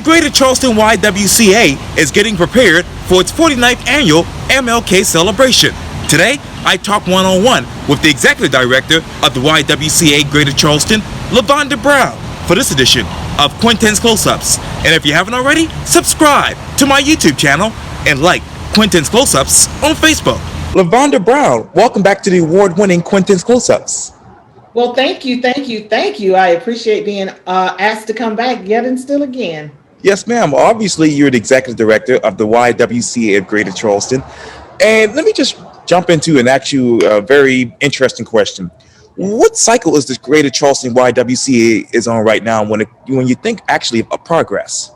Greater Charleston YWCA is getting prepared for its 49th annual MLK Celebration. Today, I talk one-on-one with the Executive Director of the YWCA Greater Charleston, Lavanda Brown, for this edition of Quintin's Close-Ups. And if you haven't already, subscribe to my YouTube channel and like Quintin's Close-Ups on Facebook. Lavanda Brown, welcome back to the award-winning Quintin's Close-Ups. Well, thank you. I appreciate being asked to come back yet and still again. Yes, ma'am. Obviously, you're the Executive Director of the YWCA of Greater Charleston. And let me just jump into and ask you a very interesting question. What cycle is this Greater Charleston YWCA is on right now when you think actually of progress?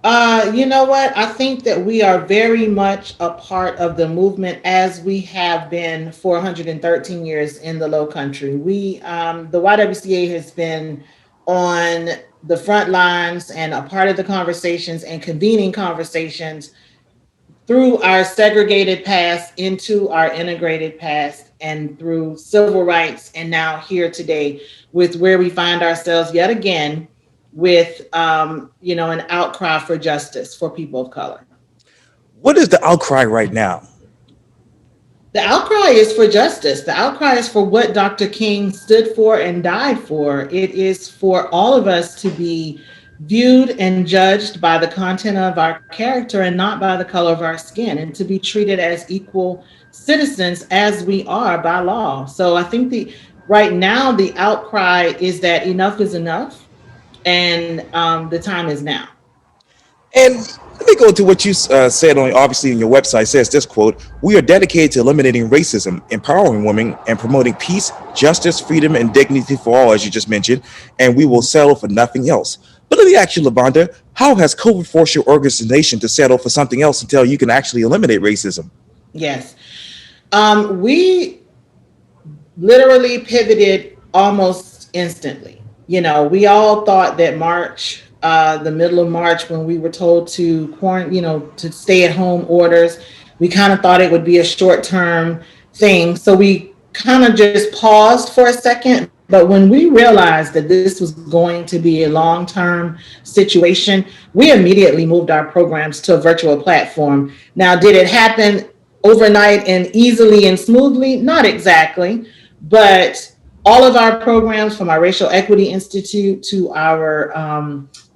You know what? I think that we are very much a part of the movement as we have been for 113 years in the Low Country. The YWCA has been on the front lines and a part of the conversations and convening conversations through our segregated past into our integrated past and through civil rights, and now here today with where we find ourselves yet again with an outcry for justice for people of color. What is the outcry right now? The outcry is for justice. The outcry is for what Dr. King stood for and died for. It is for all of us to be viewed and judged by the content of our character and not by the color of our skin, and to be treated as equal citizens as we are by law. So I think right now the outcry is that enough is enough. And the time is now. And let me go to what you said obviously on your website. It says this quote: "We are dedicated to eliminating racism, empowering women, and promoting peace, justice, freedom, and dignity for all," as you just mentioned, and we will settle for nothing else. But let me ask you, Lavanda, how has COVID forced your organization to settle for something else until you can actually eliminate racism? Yes. We literally pivoted almost instantly. We all thought that March, the middle of March, when we were told to to stay at home orders, we kind of thought it would be a short-term thing. So we kind of just paused for a second. But when we realized that this was going to be a long-term situation, we immediately moved our programs to a virtual platform. Now, did it happen overnight and easily and smoothly? Not exactly, but all of our programs, from our Racial Equity Institute to our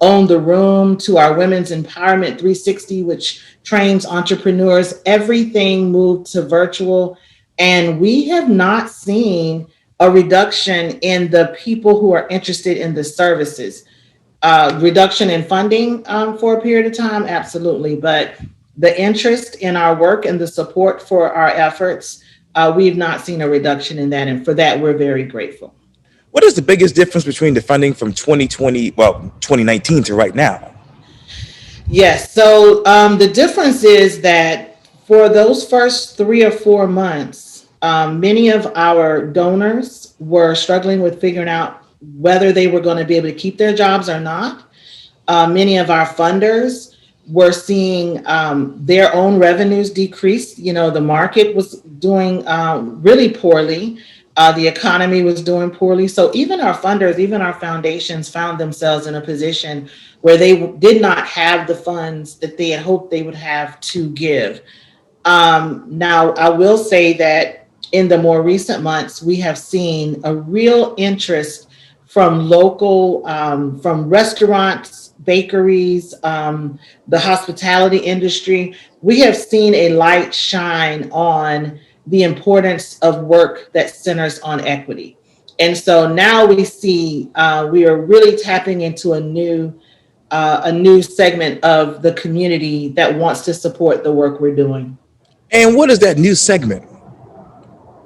Own the Room to our Women's Empowerment 360, which trains entrepreneurs, everything moved to virtual. And we have not seen a reduction in the people who are interested in the services. Reduction in funding for a period of time, absolutely. But the interest in our work and the support for our efforts, we've not seen a reduction in that, and for that, we're very grateful. What is the biggest difference between the funding from 2019 to right now? Yes, so the difference is that for those first 3 or 4 months, many of our donors were struggling with figuring out whether they were going to be able to keep their jobs or not. Many of our funders we're seeing their own revenues decrease. The market was doing really poorly. The economy was doing poorly. So even our funders, even our foundations found themselves in a position where they did not have the funds that they had hoped they would have to give. Now, I will say that in the more recent months, we have seen a real interest from local, from restaurants, bakeries, the hospitality industry. We have seen a light shine on the importance of work that centers on equity. And so now we see we are really tapping into a new segment of the community that wants to support the work we're doing. And what is that new segment?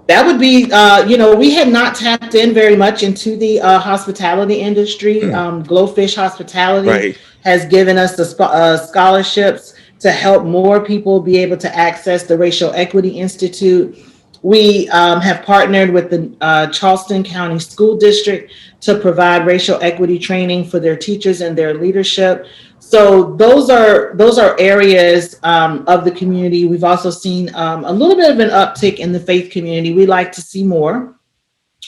That would be, we had not tapped in very much into the hospitality industry. Glowfish Hospitality has given us the scholarships to help more people be able to access the Racial Equity Institute. We have partnered with the Charleston County School District to provide racial equity training for their teachers and their leadership. So those are areas of the community. We've also seen a little bit of an uptick in the faith community. We like to see more.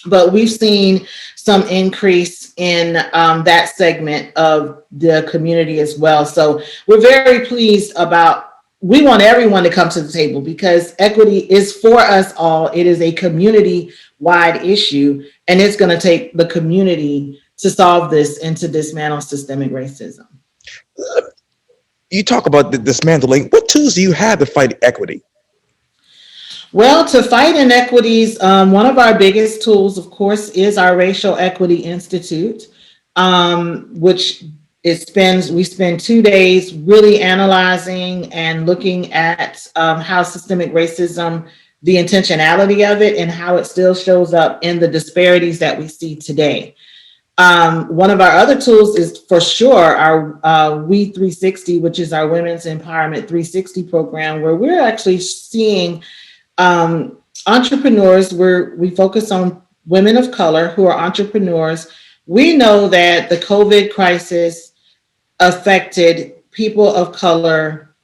but we've seen some increase in that segment of the community as well. So we're very pleased about. We want everyone to come to the table because equity is for us all. It is a community-wide issue, and it's going to take the community to solve this and to dismantle systemic racism. You talk about the dismantling. What tools do you have to fight equity? Well, to fight inequities, one of our biggest tools, of course, is our Racial Equity Institute, which we spend 2 days really analyzing and looking at how systemic racism, the intentionality of it, and how it still shows up in the disparities that we see today. One of our other tools is for sure our We 360, which is our Women's Empowerment 360 program, where we're actually seeing entrepreneurs, where we focus on women of color who are entrepreneurs. We know that the COVID crisis affected people of color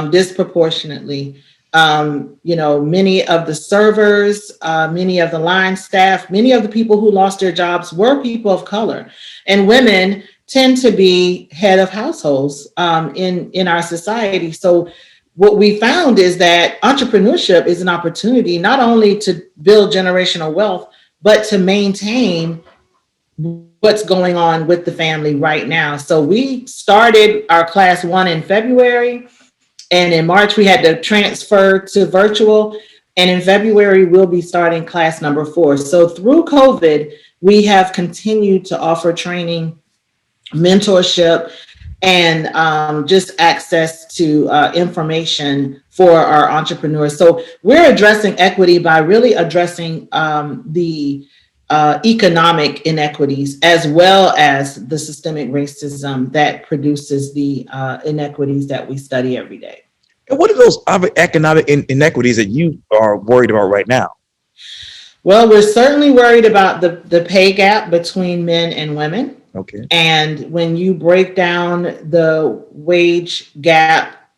disproportionately. Many of the servers, many of the line staff, many of the people who lost their jobs were people of color, and women tend to be head of households in our society. So what we found is that entrepreneurship is an opportunity not only to build generational wealth, but to maintain what's going on with the family right now. So we started our class 1 in February, and in March we had to transfer to virtual. And in February, we'll be starting class number 4. So through COVID, we have continued to offer training, mentorship, and just access to information for our entrepreneurs. So we're addressing equity by really addressing the economic inequities, as well as the systemic racism that produces the inequities that we study every day. And what are those other economic inequities that you are worried about right now? Well, we're certainly worried about the pay gap between men and women. Okay. And when you break down the wage gap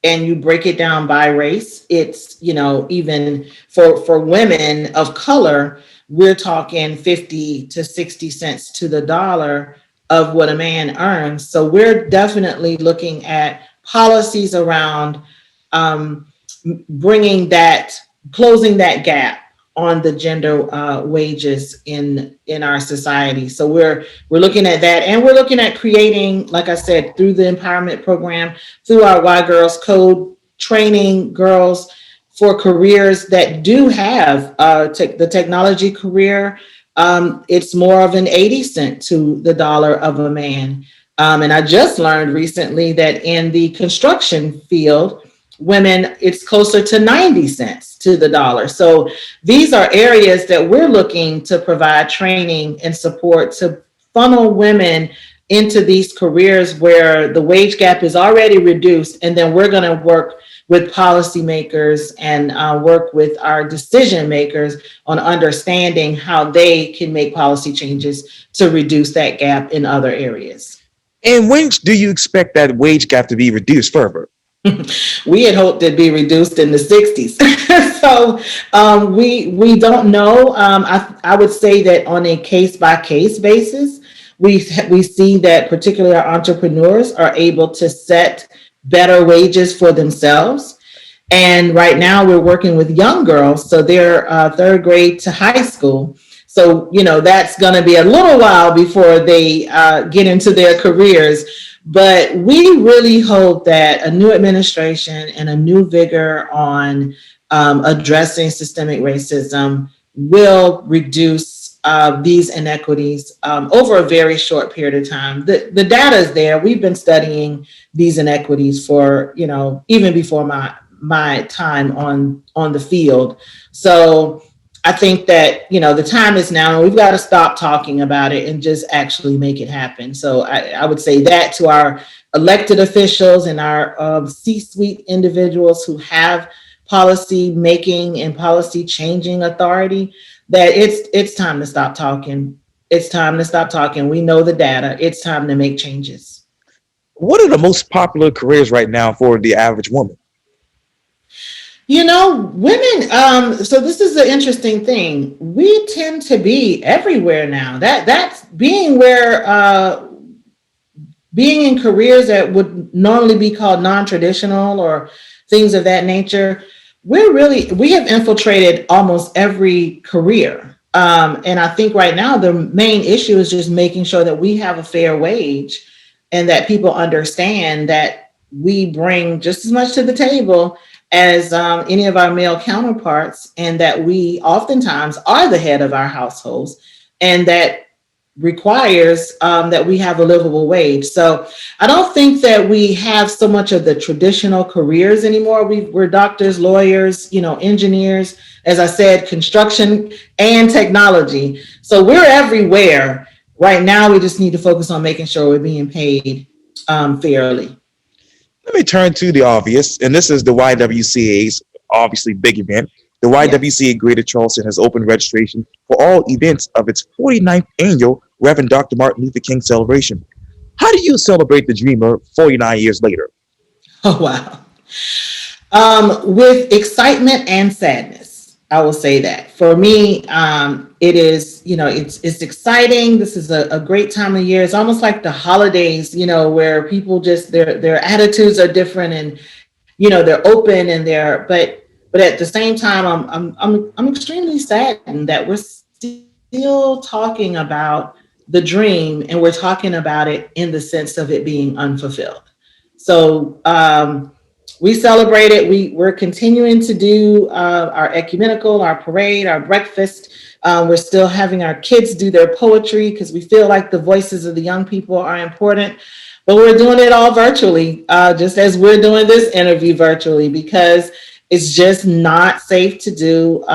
and you break it down by race, it's, even for women of color, we're talking 50 to 60 cents to the dollar of what a man earns. So we're definitely looking at policies around closing that gap on the gender wages in our society. So we're looking at that, and we're looking at creating, like I said, through the empowerment program, through our Y Girls Code, training girls for careers that do have the technology career. It's more of an 80 cent to the dollar of a man. And I just learned recently that in the construction field, women, it's closer to 90 cents to the dollar. So these are areas that we're looking to provide training and support to funnel women into these careers where the wage gap is already reduced. And then we're going to work with policymakers and work with our decision makers on understanding how they can make policy changes to reduce that gap in other areas. And when do you expect that wage gap to be reduced further? We had hoped it'd be reduced in the 60s. So we don't know. I would say that on a case-by-case basis, we see that particularly our entrepreneurs are able to set better wages for themselves. And right now we're working with young girls. So they're third grade to high school. So, that's going to be a little while before they get into their careers. But we really hope that a new administration and a new vigor on addressing systemic racism will reduce these inequities over a very short period of time. The data is there. We've been studying these inequities for, even before my time on the field. So I think that, the time is now, and we've got to stop talking about it and just actually make it happen. So I would say that to our elected officials and our C-suite individuals who have policy making and policy changing authority, that it's time to stop talking. It's time to stop talking. We know the data. It's time to make changes. What are the most popular careers right now for the average woman? Women, so this is an interesting thing. We tend to be everywhere now. That's being in careers that would normally be called non-traditional or things of that nature. We have infiltrated almost every career. And I think right now the main issue is just making sure that we have a fair wage and that people understand that we bring just as much to the table as any of our male counterparts, and that we oftentimes are the head of our households, and that requires that we have a livable wage. So I don't think that we have so much of the traditional careers anymore. We're doctors, lawyers, engineers, as I said, construction and technology. So we're everywhere. Right now, we just need to focus on making sure we're being paid fairly. Let me turn to the obvious, and this is the YWCA's obviously big event. The YWCA Greater Charleston has opened registration for all events of its 49th annual Reverend Dr. Martin Luther King Celebration. How do you celebrate the dreamer 49 years later? Oh, wow. With excitement and sadness, I will say that. For me, it is, it's exciting. This is a great time of year. It's almost like the holidays, where people just their attitudes are different, and they're open, and but at the same time, I'm extremely saddened that we're still talking about the dream, and we're talking about it in the sense of it being unfulfilled. So we celebrate it. We're continuing to do our ecumenical, our parade, our breakfast. We're still having our kids do their poetry because we feel like the voices of the young people are important. But we're doing it all virtually, just as we're doing this interview virtually, because it's just not safe to do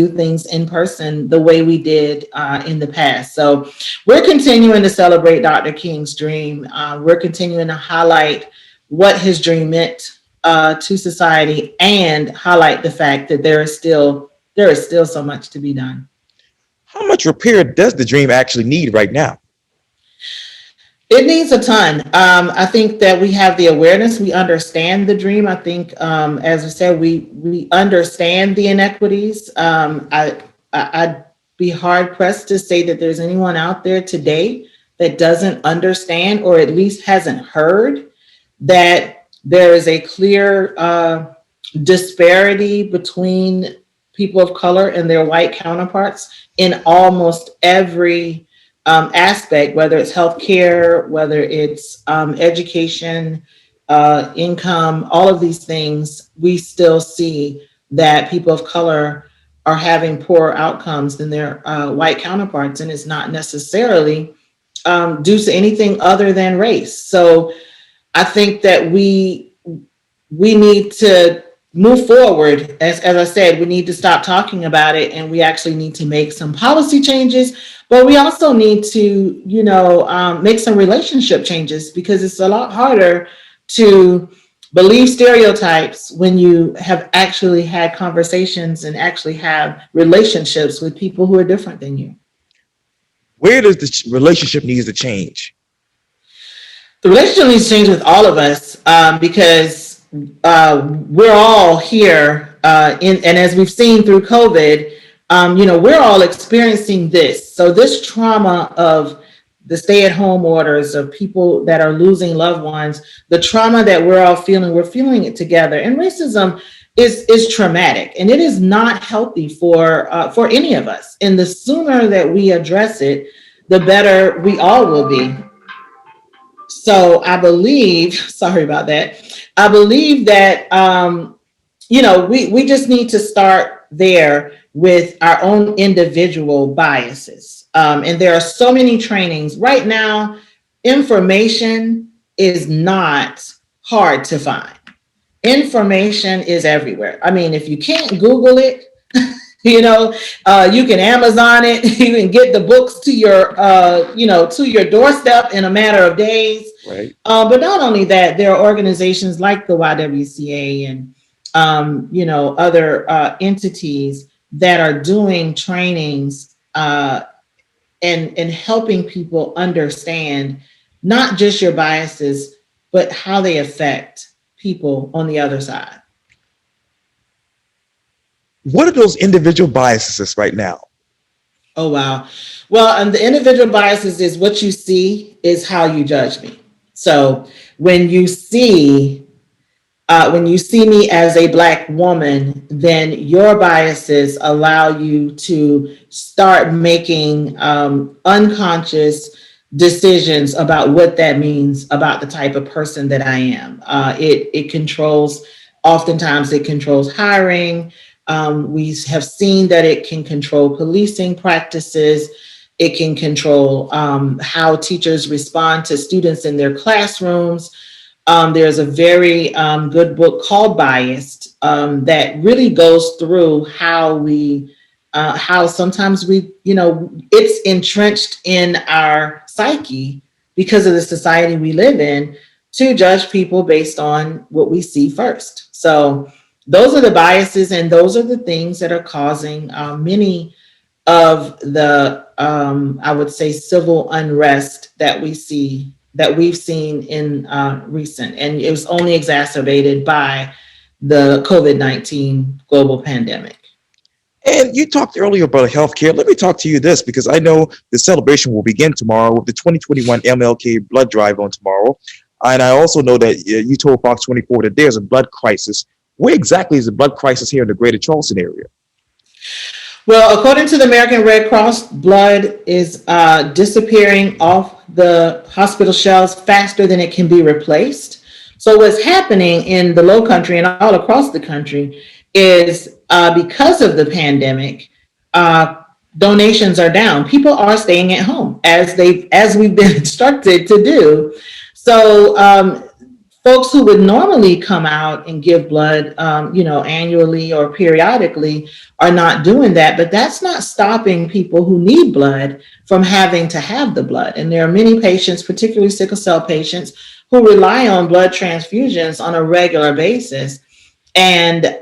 things in person the way we did in the past. So we're continuing to celebrate Dr. King's dream. We're continuing to highlight what his dream meant to society, and highlight the fact that there is still so much to be done. How much repair does the dream actually need right now? It needs a ton. I think that we have the awareness. We understand the dream. I think, as I said, we understand the inequities. I'd be hard pressed to say that there's anyone out there today that doesn't understand, or at least hasn't heard, that there is a clear disparity between people of color and their white counterparts in almost every aspect, whether it's healthcare, whether it's education, income, all of these things. We still see that people of color are having poorer outcomes than their white counterparts, and it's not necessarily due to anything other than race. So I think that we need to move forward. As I said, we need to stop talking about it, and we actually need to make some policy changes, but we also need to, make some relationship changes, because it's a lot harder to believe stereotypes when you have actually had conversations and actually have relationships with people who are different than you. Where does the relationship needs to change? The relationship needs to change with all of us, because we're all here, and as we've seen through COVID, we're all experiencing this. So this trauma of the stay-at-home orders, of people that are losing loved ones, the trauma that we're feeling it together. And racism is traumatic, and it is not healthy for any of us. And the sooner that we address it, the better we all will be. So I believe, sorry about that. I believe that, we just need to start there with our own individual biases. And there are so many trainings right now. Information is not hard to find. Information is everywhere. I mean, if you can't Google it, you can Amazon it. You can get the books to your doorstep in a matter of days. Right. But not only that, there are organizations like the YWCA and other entities that are doing trainings and helping people understand not just your biases, but how they affect people on the other side. What are those individual biases right now? Oh, wow. Well, and the individual biases is what you see is how you judge me. So when you see when you see me as a Black woman, then your biases allow you to start making unconscious decisions about what that means about the type of person that I am. It controls, oftentimes it controls hiring. We have seen that it can control policing practices. It can control how teachers respond to students in their classrooms. There's a very good book called Biased that really goes through how sometimes it's entrenched in our psyche because of the society we live in to judge people based on what we see first. So those are the biases, and those are the things that are causing many of the, I would say, civil unrest that we've seen in recent, and it was only exacerbated by the COVID-19 global pandemic. And you talked earlier about healthcare. Let me talk to you this, because I know the celebration will begin tomorrow with the 2021 MLK blood drive on tomorrow. And I also know that you told Fox 24 that there's a blood crisis. Where exactly is the blood crisis here in the Greater Charleston area? Well, according to the American Red Cross, blood is disappearing off the hospital shelves faster than it can be replaced. So what's happening in the Low Country and all across the country is because of the pandemic, donations are down. People are staying at home as we've been instructed to do. So folks who would normally come out and give blood, annually or periodically are not doing that, but that's not stopping people who need blood from having to have the blood. And there are many patients, particularly sickle cell patients, who rely on blood transfusions on a regular basis. And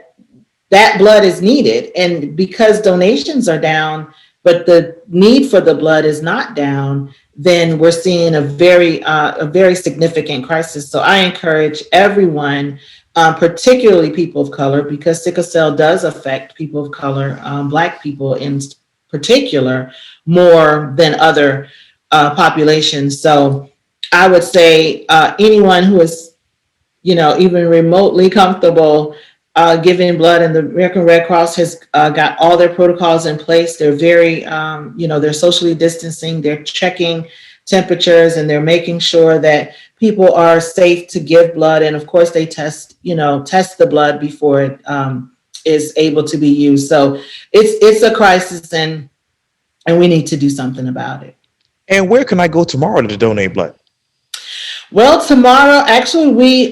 that blood is needed. And because donations are down, but the need for the blood is not down, then we're seeing a very significant crisis. So I encourage everyone, particularly people of color, because sickle cell does affect people of color, Black people in particular, more than other populations. So I would say anyone who is, even remotely comfortable giving blood, and the American Red Cross has got all their protocols in place. They're very, they're socially distancing, they're checking temperatures, and they're making sure that people are safe to give blood. And of course they test the blood before it is able to be used. So it's a crisis, and we need to do something about it. And where can I go tomorrow to donate blood? Well, tomorrow, actually,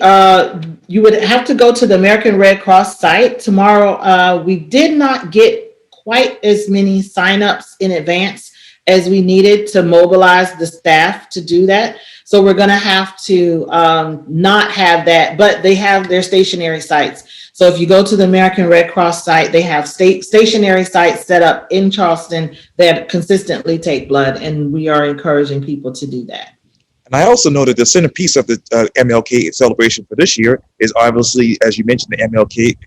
you would have to go to the American Red Cross site. Tomorrow, we did not get quite as many signups in advance as we needed to mobilize the staff to do that. So we're going to have to not have that, but they have their stationary sites. So if you go to the American Red Cross site, they have stationary sites set up in Charleston that consistently take blood, and we are encouraging people to do that. And I also know that the centerpiece of the MLK celebration for this year is obviously, as you mentioned, the MLK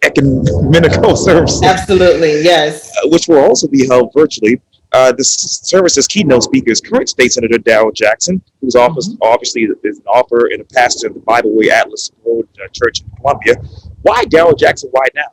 ecumenical service. Absolutely, yes. Which will also be held virtually. The service's keynote speaker is current State Senator Darrell Jackson, who's obviously is an author and a pastor of the Bible Way Atlas Road Church in Columbia. Why Darrell Jackson? Why now?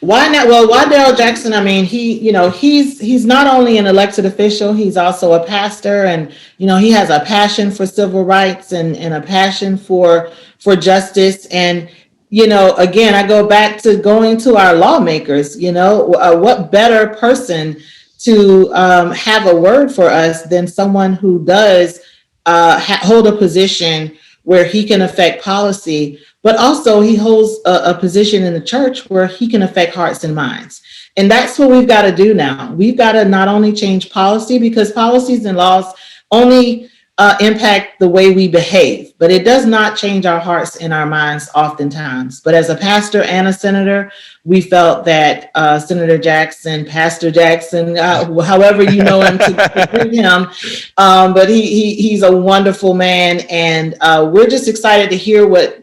Why not? Well, why Darrell Jackson? I mean, he's not only an elected official, he's also a pastor, and he has a passion for civil rights and a passion for justice. And again, I go back to going to our lawmakers. What better person to have a word for us than someone who does hold a position where he can affect policy, but also he holds a position in the church where he can affect hearts and minds. And that's what we've got to do now. We've got to not only change policy, because policies and laws only impact the way we behave, but it does not change our hearts and our minds oftentimes. But as a pastor and a senator, we felt that Senator Jackson, Pastor Jackson, however you know him, to bring him, but he's a wonderful man, and we're just excited to hear what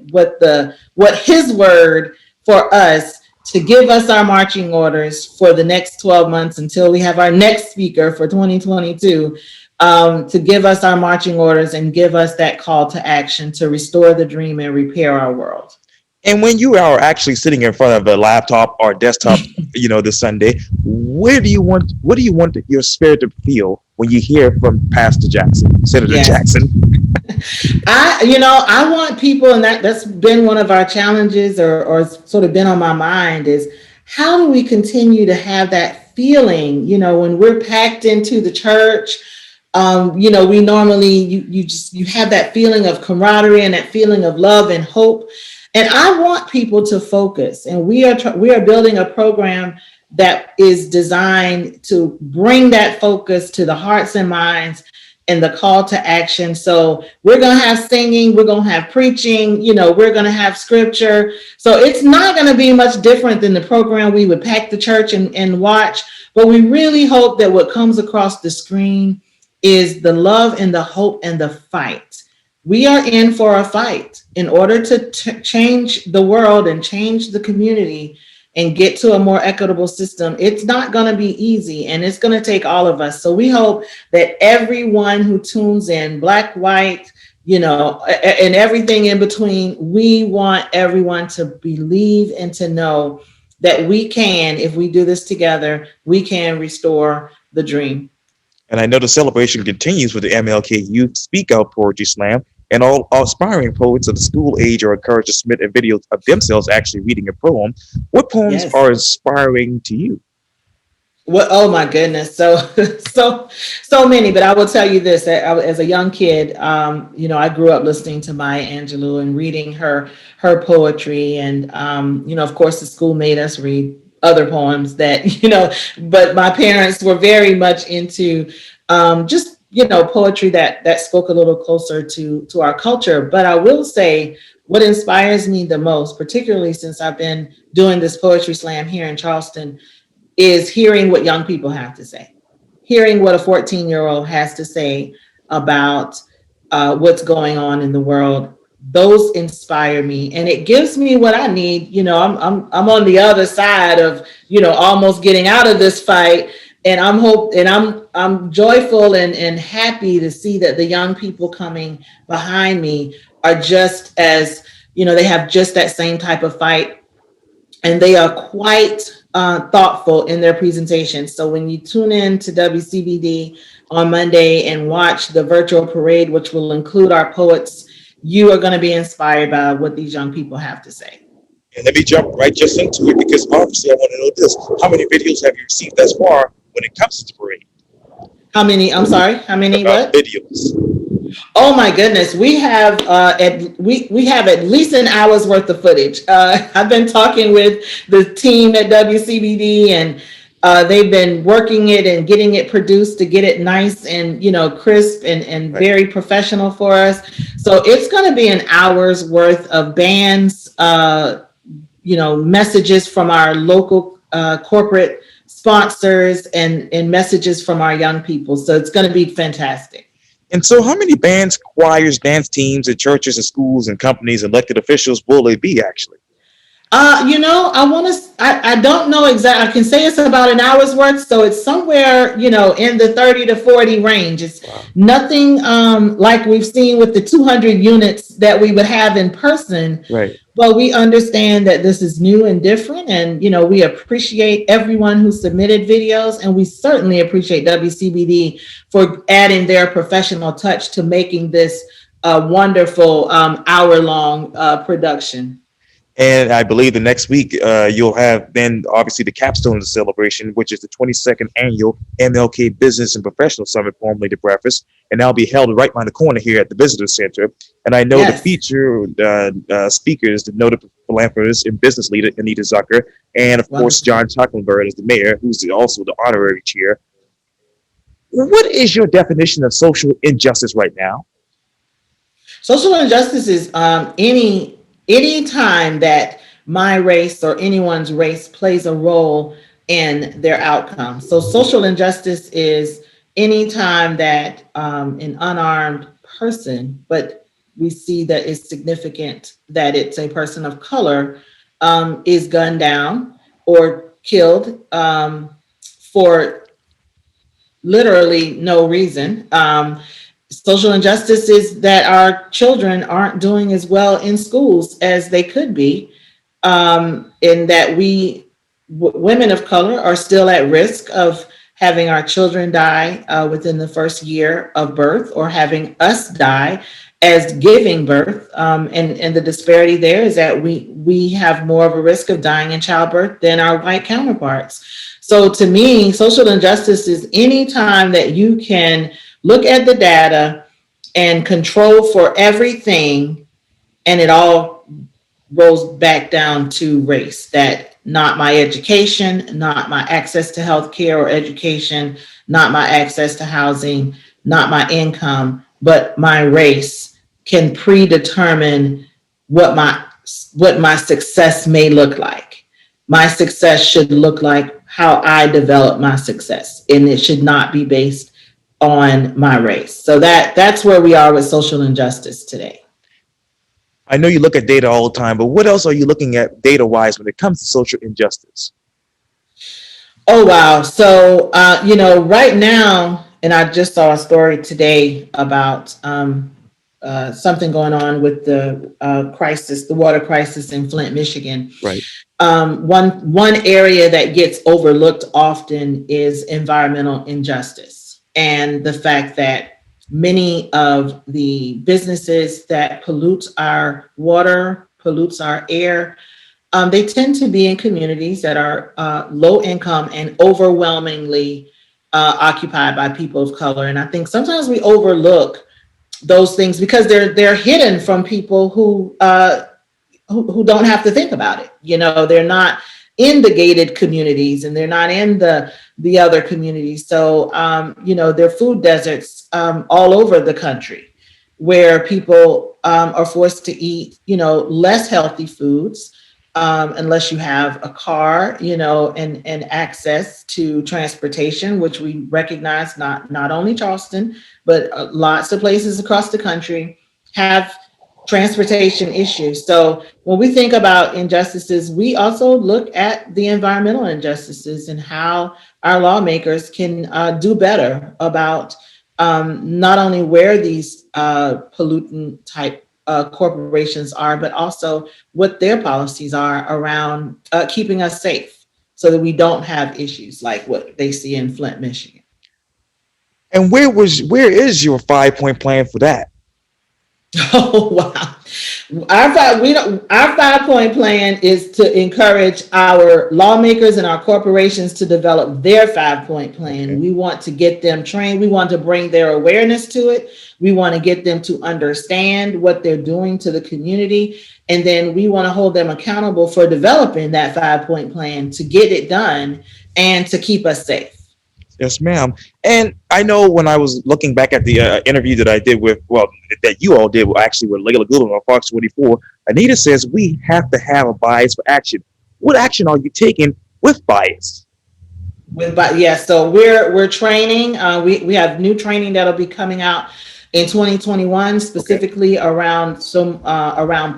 his word for us, to give us our marching orders for the next 12 months until we have our next speaker for 2022. To give us our marching orders and give us that call to action to restore the dream and repair our world. And when you are actually sitting in front of a laptop or desktop, this Sunday, what do you want your spirit to feel when you hear from Pastor Jackson, Senator Jackson? I want people, and that's been one of our challenges, or sort of been on my mind, is how do we continue to have that feeling, when we're packed into the church. We normally, you have that feeling of camaraderie and that feeling of love and hope. And I want people to focus, and we are building a program that is designed to bring that focus to the hearts and minds and the call to action. So we're going to have singing, we're going to have preaching, we're going to have scripture. So it's not going to be much different than the program we would pack the church and watch, but we really hope that what comes across the screen is the love and the hope and the fight. We are in for a fight in order to change the world and change the community and get to a more equitable system. It's not going to be easy, and it's going to take all of us. So we hope that everyone who tunes in, Black, white, and everything in between, we want everyone to believe and to know that we can, if we do this together, we can restore the dream. And I know the celebration continues with the MLK Youth Speak Out Poetry Slam, and all aspiring poets of the school age are encouraged to submit a video of themselves actually reading a poem. What poems are inspiring to you? Well, oh my goodness, so many. But I will tell you this: as a young kid, I grew up listening to Maya Angelou and reading her poetry, and of course, the school made us read other poems that, but my parents were very much into poetry that spoke a little closer to our culture. But I will say what inspires me the most, particularly since I've been doing this poetry slam here in Charleston, is hearing what young people have to say, hearing what a 14-year-old has to say about what's going on in the world. Those inspire me, and it gives me what I need. I'm on the other side of, almost getting out of this fight, and I'm joyful and happy to see that the young people coming behind me are just as, they have just that same type of fight, and they are quite thoughtful in their presentation. So when you tune in to WCBD on Monday and watch the virtual parade, which will include our poets, you are going to be inspired by what these young people have to say. And let me jump right just into it, because obviously I want to know this. How many videos have you received thus far when it comes to the parade? How many what? Videos. Oh my goodness. We have we have at least an hour's worth of footage. I've been talking with the team at WCBD, and they've been working it and getting it produced to get it nice and, crisp and very professional for us. So it's going to be an hour's worth of bands, messages from our local corporate sponsors and messages from our young people. So it's going to be fantastic. And so how many bands, choirs, dance teams at churches and schools and companies, elected officials will they be actually? I don't know exactly. I can say it's about an hour's worth. So it's somewhere, in the 30 to 40 range. It's nothing like we've seen with the 200 units that we would have in person. Right. But we understand that this is new and different. And, we appreciate everyone who submitted videos. And we certainly appreciate WCBD for adding their professional touch to making this a wonderful hour-long production. And I believe the next week you'll have then obviously the capstone of the celebration, which is the 22nd annual MLK Business and Professional Summit, formerly the Breakfast, and that'll be held right around the corner here at the Visitor Center. And I know the feature speakers, the noted philanthropist and business leader Anita Zucker, and of course John Tuckenberg is the mayor, who's also the honorary chair. What is your definition of social injustice right now? Social injustice is any time that my race or anyone's race plays a role in their outcome. So social injustice is any time that an unarmed person, but we see that it's significant that it's a person of color, is gunned down or killed for literally no reason. Social injustice is that our children aren't doing as well in schools as they could be, in that women of color are still at risk of having our children die within the first year of birth, or having us die as giving birth. And the disparity there is that we have more of a risk of dying in childbirth than our white counterparts. So to me, social injustice is any time that you can look at the data and control for everything, and it all rolls back down to race. That not my education, not my access to healthcare or education, not my access to housing, not my income, but my race can predetermine what my success may look like. My success should look like how I develop my success, and it should not be based on my race. So that's where we are with social injustice today. I know you look at data all the time, but what else are you looking at data-wise when it comes to social injustice? Oh, wow. So, right now, and I just saw a story today about something going on with the crisis, the water crisis in Flint, Michigan. Right. One area that gets overlooked often is environmental injustice, and the fact that many of the businesses that pollute our water, pollutes our air, they tend to be in communities that are low income and overwhelmingly occupied by people of color. And I think sometimes we overlook those things because they're hidden from people who don't have to think about it. They're not in the gated communities, and they're not in the other communities. So, there are food deserts all over the country where people are forced to eat, less healthy foods, unless you have a car, and access to transportation, which we recognize not only Charleston, but lots of places across the country have transportation issues. So when we think about injustices, we also look at the environmental injustices and how our lawmakers can do better about not only where these pollutant type corporations are, but also what their policies are around keeping us safe so that we don't have issues like what they see in Flint, Michigan. And where is your 5-point plan for that? Oh, wow. Our 5-point plan is to encourage our lawmakers and our corporations to develop their 5-point plan. Okay. We want to get them trained. We want to bring their awareness to it. We want to get them to understand what they're doing to the community. And then we want to hold them accountable for developing that 5-point plan to get it done and to keep us safe. Yes, ma'am. And I know when I was looking back at the interview that I did that you all did actually with Layla Goodman on Fox 24, Anita says we have to have a bias for action. What action are you taking with bias? So we're training. We have new training that'll be coming out in 2021, specifically around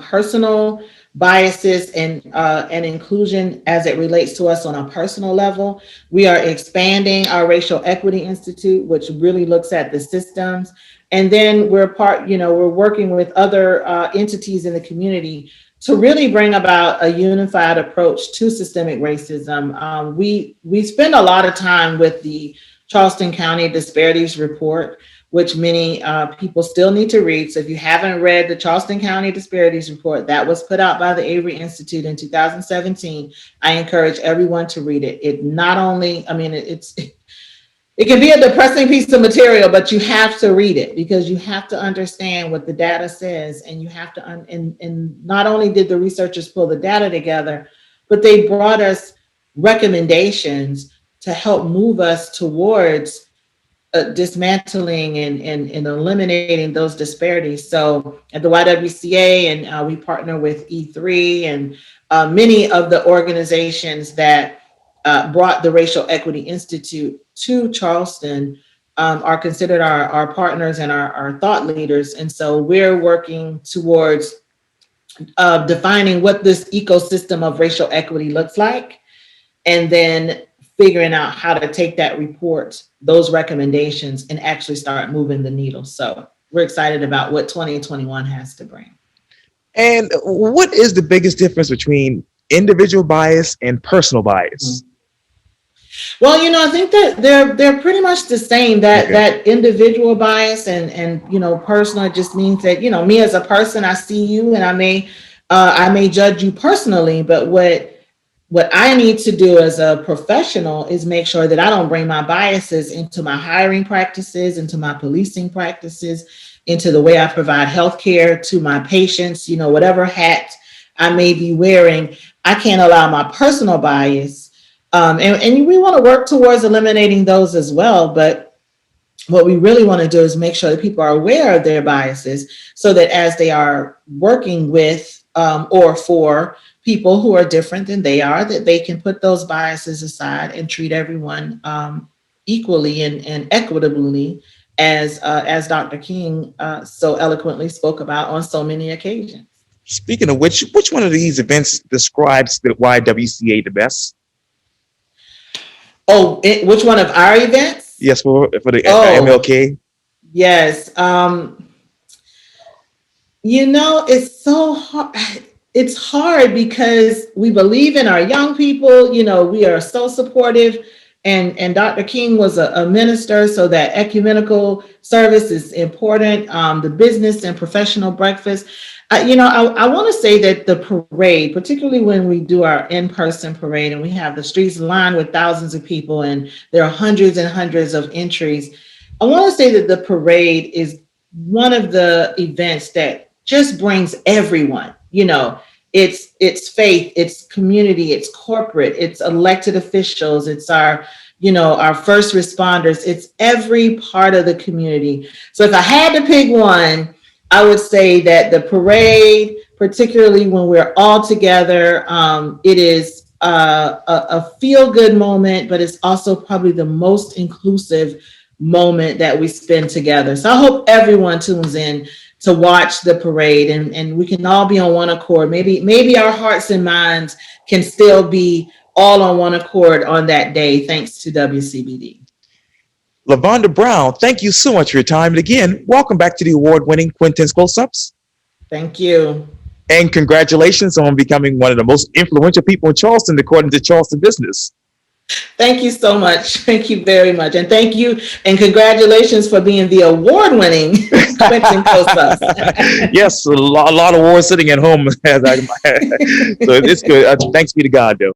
personal biases and inclusion as it relates to us on a personal level. We are expanding our Racial Equity Institute, which really looks at the systems. And then we're working with other entities in the community to really bring about a unified approach to systemic racism. We spend a lot of time with the Charleston County Disparities Report, which many people still need to read. So if you haven't read the Charleston County Disparities Report that was put out by the Avery Institute in 2017, I encourage everyone to read it. It not only, it can be a depressing piece of material, but you have to read it because you have to understand what the data says, and you have to, and not only did the researchers pull the data together, but they brought us recommendations to help move us towards dismantling and eliminating those disparities. So at the YWCA, and we partner with E3 and many of the organizations that brought the Racial Equity Institute to Charleston are considered our partners and our thought leaders. And so we're working towards defining what this ecosystem of racial equity looks like, and then figuring out how to take that report, those recommendations, and actually start moving the needle. So we're excited about what 2021 has to bring. And what is the biggest difference between individual bias and personal bias? Well, I think that they're pretty much the same. That individual bias and personal just means that me as a person, I see you and I may judge you personally, but what I need to do as a professional is make sure that I don't bring my biases into my hiring practices, into my policing practices, into the way I provide healthcare to my patients. Whatever hat I may be wearing, I can't allow my personal bias. And we want to work towards eliminating those as well. But what we really want to do is make sure that people are aware of their biases so that as they are working with or for people who are different than they are, that they can put those biases aside and treat everyone equally and equitably, as Dr. King so eloquently spoke about on so many occasions. Speaking of which one of these events describes the YWCA the best? Oh, which one of our events? Yes, for the MLK. Yes. It's so hard. It's hard because we believe in our young people. We are so supportive. And Dr. King was a minister, so that ecumenical service is important. The business and professional breakfast. I want to say that the parade, particularly when we do our in-person parade and we have the streets lined with thousands of people and there are hundreds and hundreds of entries, I want to say that the parade is one of the events that just brings everyone. It's faith, it's community, it's corporate, it's elected officials, it's our first responders, it's every part of the community. So if I had to pick one, I would say that the parade, particularly when we're all together, it is a feel-good moment, but it's also probably the most inclusive moment that we spend together. So I hope everyone tunes in to watch the parade and we can all be on one accord. Maybe our hearts and minds can still be all on one accord on that day, thanks to WCBD. Lavanda Brown, thank you so much for your time. And again, welcome back to the award-winning Quintin's Close-Ups. Thank you. And congratulations on becoming one of the most influential people in Charleston, according to Charleston Business. Thank you so much. Thank you very much. And thank you and congratulations for being the award-winning Quintin Close-Ups. Yes, a lot of awards sitting at home. So it's good. Thanks be to God, though.